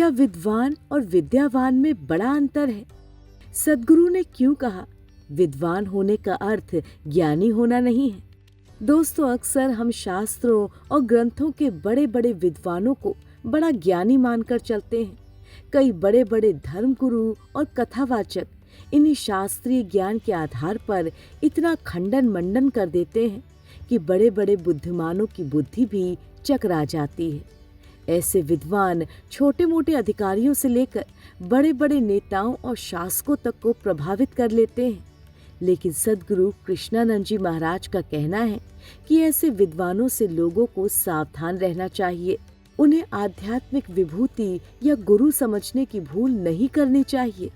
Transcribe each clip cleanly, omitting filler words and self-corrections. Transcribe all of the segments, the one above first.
क्या विद्वान और विद्यावान में बड़ा अंतर है? सद्गुरु ने क्यों कहा विद्वान होने का अर्थ ज्ञानी होना नहीं है? दोस्तों, अक्सर हम शास्त्रों और ग्रंथों के बड़े बड़े विद्वानों को बड़ा ज्ञानी मानकर चलते हैं। कई बड़े बड़े धर्मगुरु और कथावाचक इन्हीं शास्त्रीय ज्ञान के आधार पर इतना खंडन मंडन कर देते हैं कि बड़े बड़े बुद्धिमानों की बुद्धि भी चकरा जाती है। ऐसे विद्वान छोटे मोटे अधिकारियों से लेकर बड़े बड़े नेताओं और शासकों तक को प्रभावित कर लेते हैं। लेकिन सद्गुरु कृष्णानंद जी महाराज का कहना है कि ऐसे विद्वानों से लोगों को सावधान रहना चाहिए। उन्हें आध्यात्मिक विभूति या गुरु समझने की भूल नहीं करनी चाहिए,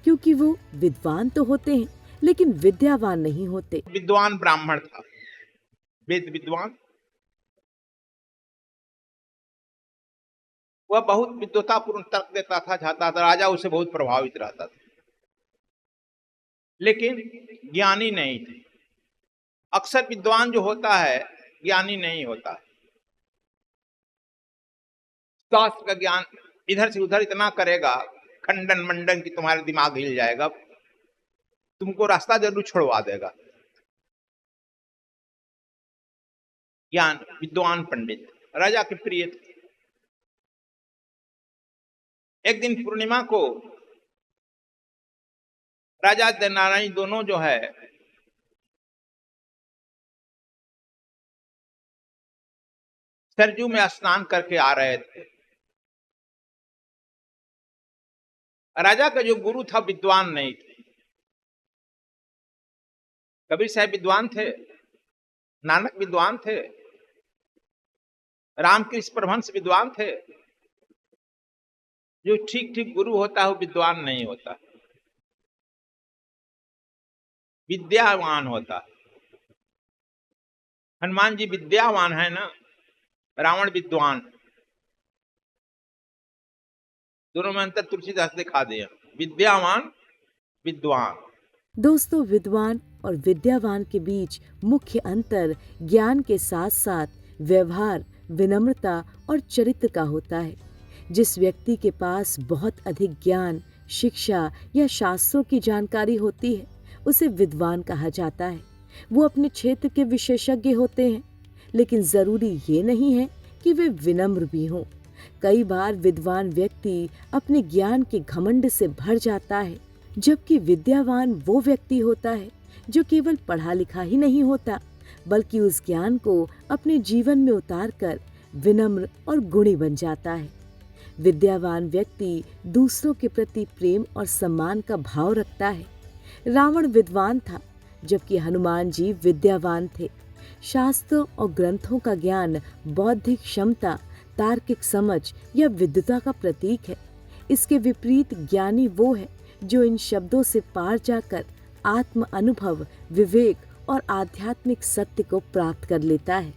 क्योंकि वो विद्वान तो होते हैं लेकिन विद्यावान नहीं होते। विद्वान ब्राह्मण था, वेद विद्वान। वह बहुत विद्वतापूर्ण तर्क देता था, चाहता था, राजा उसे बहुत प्रभावित रहता था, लेकिन ज्ञानी नहीं थे। अक्सर विद्वान जो होता है ज्ञानी नहीं होता है। शास्त्र का ज्ञान इधर से उधर इतना करेगा, खंडन मंडन की तुम्हारा दिमाग हिल जाएगा, तुमको रास्ता जरूर छोड़वा देगा। ज्ञान विद्वान पंडित राजा के प्रिय थे। एक दिन पूर्णिमा को राजा नारायण दोनों जो है सरजू में स्नान करके आ रहे थे। राजा का जो गुरु था विद्वान नहीं थे। कबीर साहब विद्वान थे, नानक विद्वान थे, रामकृष्ण परमहंस विद्वान थे। जो ठीक ठीक गुरु होता है वो विद्वान नहीं होता, विद्यावान होता है। हनुमान जी विद्यावान है ना, रावण विद्वान। दोनों में अंतर तुलसीदास दिखा दिया, विद्यावान विद्वान। दोस्तों, विद्वान और विद्यावान के बीच मुख्य अंतर ज्ञान के साथ साथ व्यवहार, विनम्रता और चरित्र का होता है। जिस व्यक्ति के पास बहुत अधिक ज्ञान, शिक्षा या शास्त्रों की जानकारी होती है उसे विद्वान कहा जाता है। वो अपने क्षेत्र के विशेषज्ञ होते हैं, लेकिन जरूरी ये नहीं है कि वे विनम्र भी हों। कई बार विद्वान व्यक्ति अपने ज्ञान के घमंड से भर जाता है, जबकि विद्यावान वो व्यक्ति होता है जो केवल पढ़ा लिखा ही नहीं होता, बल्कि उस ज्ञान को अपने जीवन में उतारकर विनम्र और गुणी बन जाता है। विद्यावान व्यक्ति दूसरों के प्रति प्रेम और सम्मान का भाव रखता है। रावण विद्वान था, जबकि हनुमान जी विद्यावान थे। शास्त्रों और ग्रंथों का ज्ञान बौद्धिक क्षमता, तार्किक समझ या विद्वता का प्रतीक है। इसके विपरीत ज्ञानी वो है जो इन शब्दों से पार जाकर आत्म अनुभव, विवेक और आध्यात्मिक सत्य को प्राप्त कर लेता है।